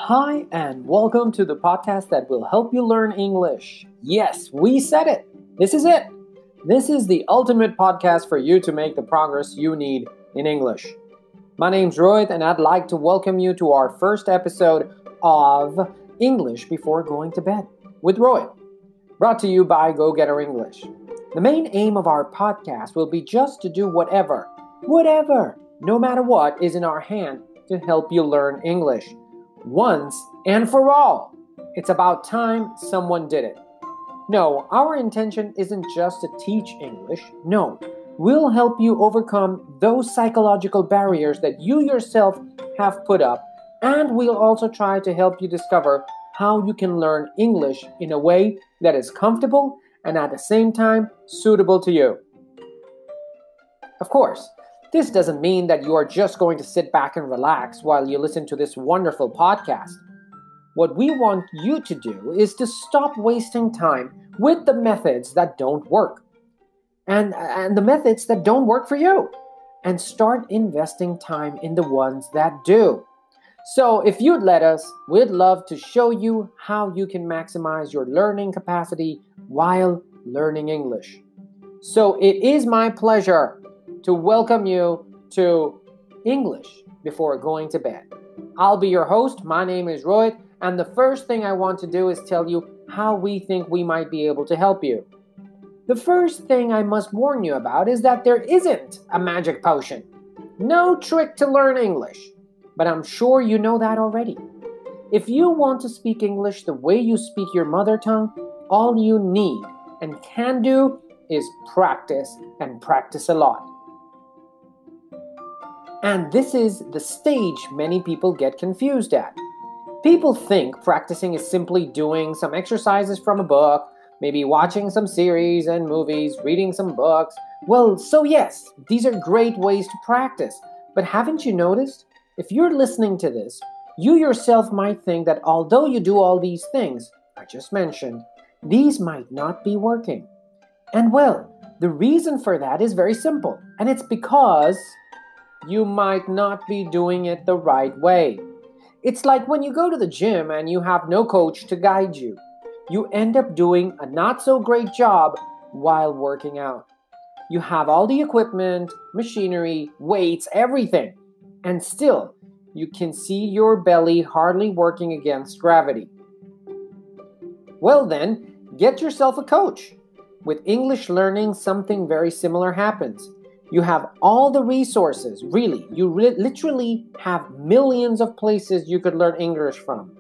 Hi, and welcome to the podcast that will help you learn English. Yes, we said it. This is it. This is the ultimate podcast for you to make the progress you need in English. My name's Rohit, and I'd like to welcome you to our first episode of English Before Going to Bed with Rohit, brought to you by Go Getter English. The main aim of our podcast will be just to do whatever, no matter what is in our hand to help you learn English. Once and for all. It's about time someone did it. No, our intention isn't just to teach English. No, we'll help you overcome those psychological barriers that you yourself have put up, and we'll also try to help you discover how you can learn English in a way that is comfortable and at the same time suitable to you. Of course, this doesn't mean that you are just going to sit back and relax while you listen to this wonderful podcast. What we want you to do is to stop wasting time with the methods that don't work and the methods that don't work for you, and start investing time in the ones that do. So if you'd let us, we'd love to show you how you can maximize your learning capacity while learning English. So it is my pleasure to welcome you to English Before Going to Bed. I'll be your host. My name is Rohit, and the first thing I want to do is tell you how we think we might be able to help you. The first thing I must warn you about is that there isn't a magic potion. No trick to learn English, but I'm sure you know that already. If you want to speak English the way you speak your mother tongue, all you need and can do is practice, and practice a lot. And this is the stage many people get confused at. People think practicing is simply doing some exercises from a book, maybe watching some series and movies, reading some books. Well, so yes, these are great ways to practice. But haven't you noticed? If you're listening to this, you yourself might think that although you do all these things I just mentioned, these might not be working. And well, the reason for that is very simple, and it's because you might not be doing it the right way. It's like when you go to the gym and you have no coach to guide you. You end up doing a not so great job while working out. You have all the equipment, machinery, weights, everything, and still you can see your belly hardly working against gravity. Well then, get yourself a coach. With English learning, something very similar happens. You have all the resources, really. You literally have millions of places you could learn English from.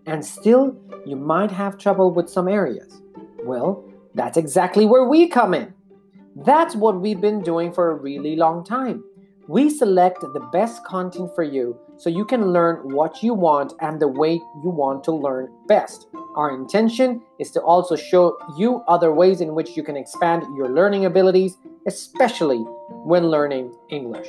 And still, you might have trouble with some areas. Well, that's exactly where we come in. That's what we've been doing for a really long time. We select the best content for you so you can learn what you want and the way you want to learn best. Our intention is to also show you other ways in which you can expand your learning abilities, especially when learning English.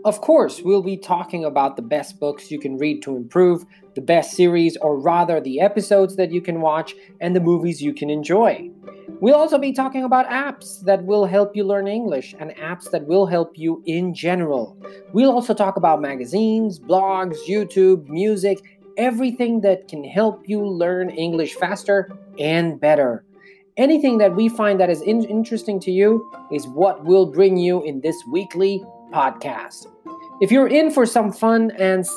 Of course, we'll be talking about the best books you can read to improve, the best series, or rather the episodes that you can watch, and the movies you can enjoy. We'll also be talking about apps that will help you learn English and apps that will help you in general. We'll also talk about magazines, blogs, YouTube, music, everything that can help you learn English faster and better. Anything that we find that is interesting to you is what we'll bring you in this weekly podcast. If you're in for some fun and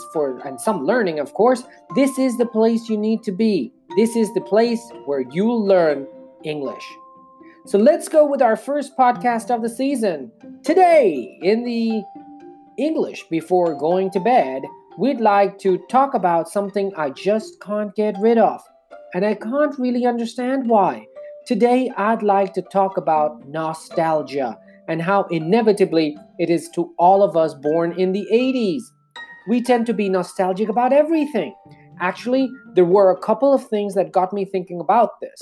some learning, of course, this is the place you need to be. This is the place where you'll learn English. So let's go with our first podcast of the season. Today, in the English Before Going to Bed, we'd like to talk about something I just can't get rid of. And I can't really understand why. Today, I'd like to talk about nostalgia and how inevitably it is to all of us born in the 80s. We tend to be nostalgic about everything. Actually, there were a couple of things that got me thinking about this.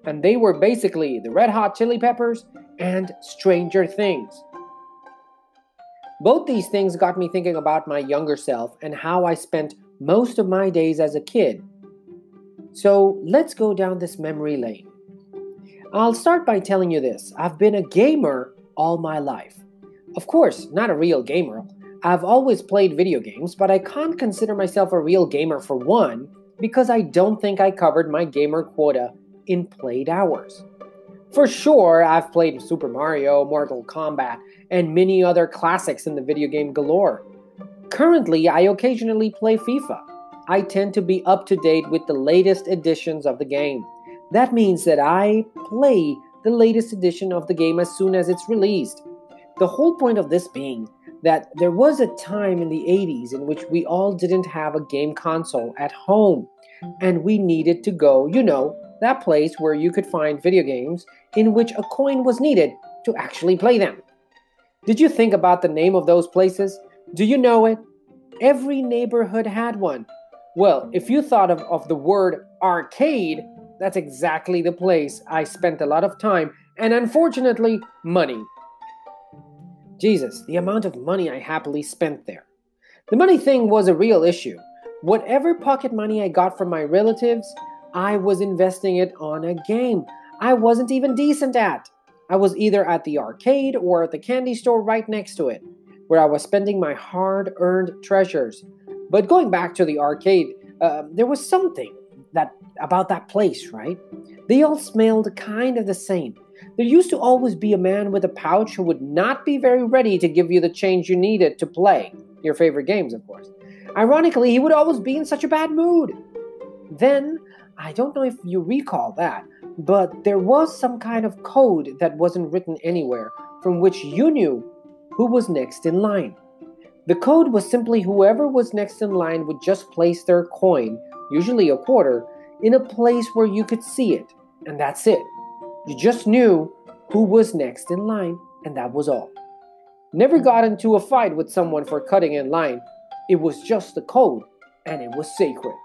And they were basically the Red Hot Chili Peppers and Stranger Things. Both these things got me thinking about my younger self and how I spent most of my days as a kid. So let's go down this memory lane. I'll start by telling you this. I've been a gamer all my life. Of course, not a real gamer. I've always played video games, but I can't consider myself a real gamer for one, because I don't think I covered my gamer quota in played hours. For sure, I've played Super Mario, Mortal Kombat, and many other classics in the video game galore. Currently, I occasionally play FIFA. I tend to be up to date with the latest editions of the game. That means that I play the latest edition of the game as soon as it's released. The whole point of this being that there was a time in the 80s in which we all didn't have a game console at home, and we needed to go, that place where you could find video games in which a coin was needed to actually play them. Did you think about the name of those places? Do you know it? Every neighborhood had one. Well, if you thought of the word arcade, that's exactly the place I spent a lot of time and, unfortunately, money. Jesus, the amount of money I happily spent there. The money thing was a real issue. Whatever pocket money I got from my relatives, I was investing it on a game I wasn't even decent at. I was either at the arcade or at the candy store right next to it, where I was spending my hard-earned treasures. But going back to the arcade, there was something about that place, right? They all smelled kind of the same. There used to always be a man with a pouch who would not be very ready to give you the change you needed to play your favorite games, of course. Ironically, he would always be in such a bad mood. Then, I don't know if you recall that, but there was some kind of code that wasn't written anywhere from which you knew who was next in line. The code was simply whoever was next in line would just place their coin, usually a quarter, in a place where you could see it, and that's it. You just knew who was next in line, and that was all. Never got into a fight with someone for cutting in line. It was just the code, and it was sacred.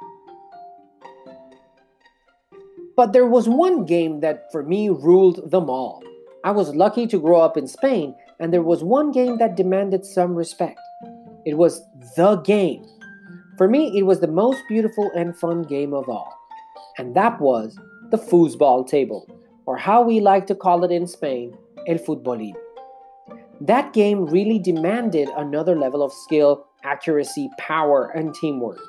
But there was one game that, for me, ruled them all. I was lucky to grow up in Spain, and there was one game that demanded some respect. It was the game. For me, it was the most beautiful and fun game of all. And that was the foosball table, or how we like to call it in Spain, el futbolín. That game really demanded another level of skill, accuracy, power, and teamwork.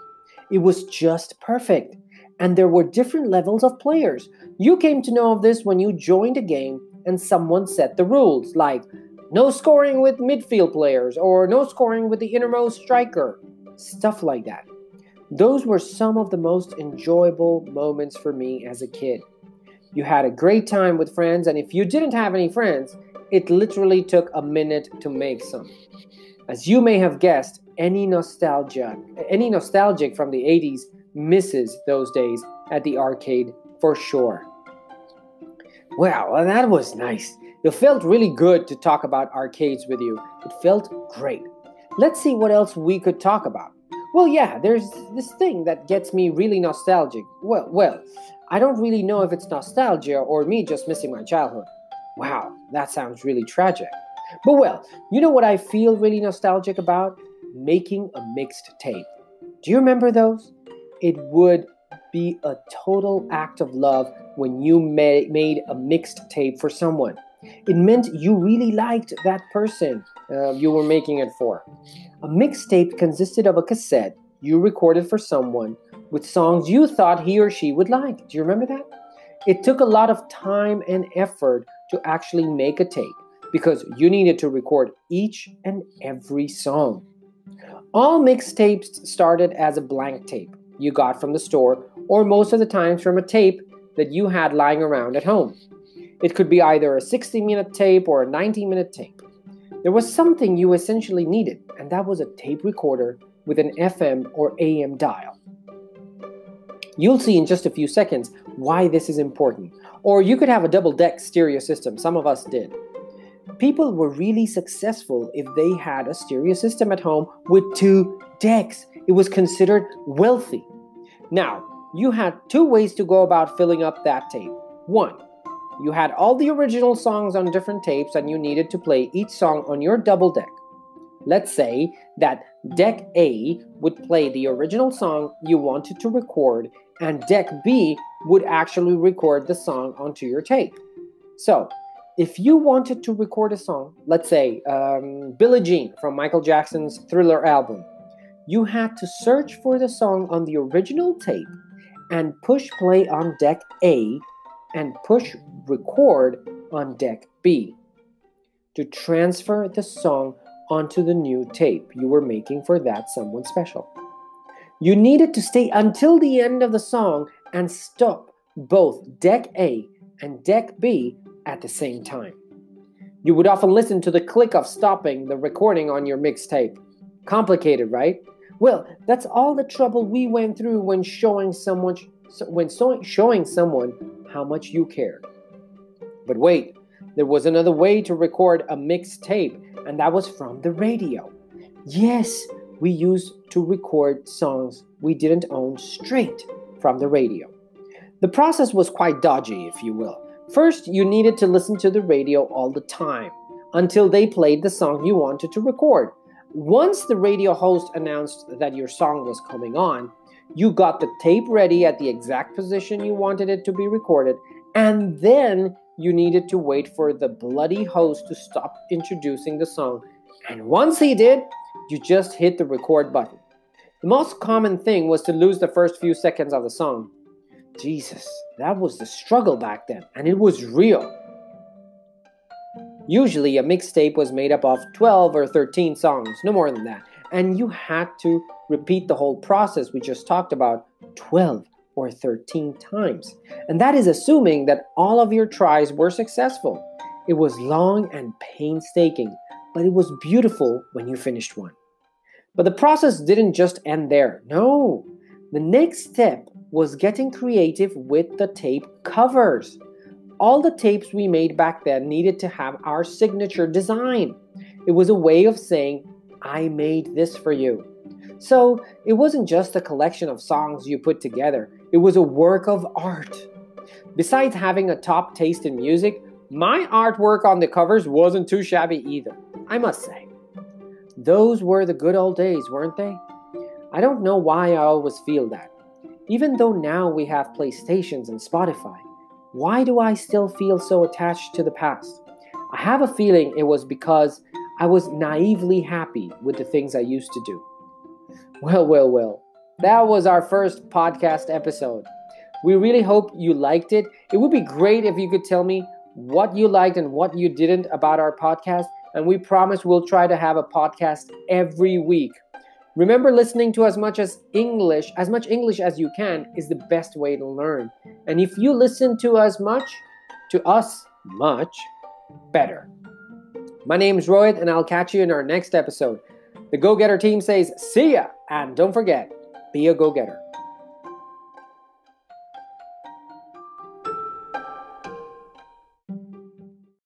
It was just perfect, and there were different levels of players. You came to know of this when you joined a game and someone set the rules, like no scoring with midfield players or no scoring with the innermost striker, stuff like that. Those were some of the most enjoyable moments for me as a kid. You had a great time with friends, and if you didn't have any friends, it literally took a minute to make some. As you may have guessed, any nostalgic from the 80s misses those days at the arcade for sure. Wow, that was nice. It felt really good to talk about arcades with you. It felt great. Let's see what else we could talk about. Well, yeah, there's this thing that gets me really nostalgic. Well, I don't really know if it's nostalgia or me just missing my childhood. Wow, that sounds really tragic. But well, you know what I feel really nostalgic about? Making a mixed tape. Do you remember those? It would be a total act of love when you made a mixed tape for someone. It meant you really liked that person you were making it for. A mixtape consisted of a cassette you recorded for someone with songs you thought he or she would like. Do you remember that? It took a lot of time and effort to actually make a tape because you needed to record each and every song. All mixtapes started as a blank tape you got from the store, or most of the times from a tape that you had lying around at home. It could be either a 60-minute tape or a 90-minute tape. There was something you essentially needed, and that was a tape recorder with an FM or AM dial. You'll see in just a few seconds why this is important. Or you could have a double-deck stereo system. Some of us did. People were really successful if they had a stereo system at home with 2 decks. It was considered wealthy. Now, you had 2 ways to go about filling up that tape. 1, you had all the original songs on different tapes and you needed to play each song on your double deck. Let's say that deck A would play the original song you wanted to record and deck B would actually record the song onto your tape. So, if you wanted to record a song, let's say Billie Jean from Michael Jackson's Thriller album, you had to search for the song on the original tape and push play on deck A and push record on deck B to transfer the song onto the new tape you were making for that someone special. You needed to stay until the end of the song and stop both deck A and deck B at the same time. You would often listen to the click of stopping the recording on your mixtape. Complicated, right? Well, that's all the trouble we went through when showing someone how much you cared. But wait, there was another way to record a mixtape, and that was from the radio. Yes, we used to record songs we didn't own straight from the radio. The process was quite dodgy, if you will. First, you needed to listen to the radio all the time until they played the song you wanted to record. Once the radio host announced that your song was coming on, you got the tape ready at the exact position you wanted it to be recorded, and then you needed to wait for the bloody host to stop introducing the song. And once he did, you just hit the record button. The most common thing was to lose the first few seconds of the song. Jesus, that was the struggle back then, and it was real. Usually a mixtape was made up of 12 or 13 songs, no more than that, and you had to repeat the whole process we just talked about 12 or 13 times. And that is assuming that all of your tries were successful. It was long and painstaking, but it was beautiful when you finished one. But the process didn't just end there. No, the next step was getting creative with the tape covers. All the tapes we made back then needed to have our signature design. It was a way of saying, I made this for you. So it wasn't just a collection of songs you put together. It was a work of art. Besides having a top taste in music, my artwork on the covers wasn't too shabby either, I must say. Those were the good old days, weren't they? I don't know why I always feel that. Even though now we have PlayStations and Spotify, why do I still feel so attached to the past? I have a feeling it was because I was naively happy with the things I used to do. Well. That was our first podcast episode. We really hope you liked it. It would be great if you could tell me what you liked and what you didn't about our podcast, and we promise we'll try to have a podcast every week. Remember, listening to as much English as you can is the best way to learn. And if you listen to us much better. My name is Rohit, and I'll catch you in our next episode. The Go-Getter team says, see ya, and don't forget, be a go-getter.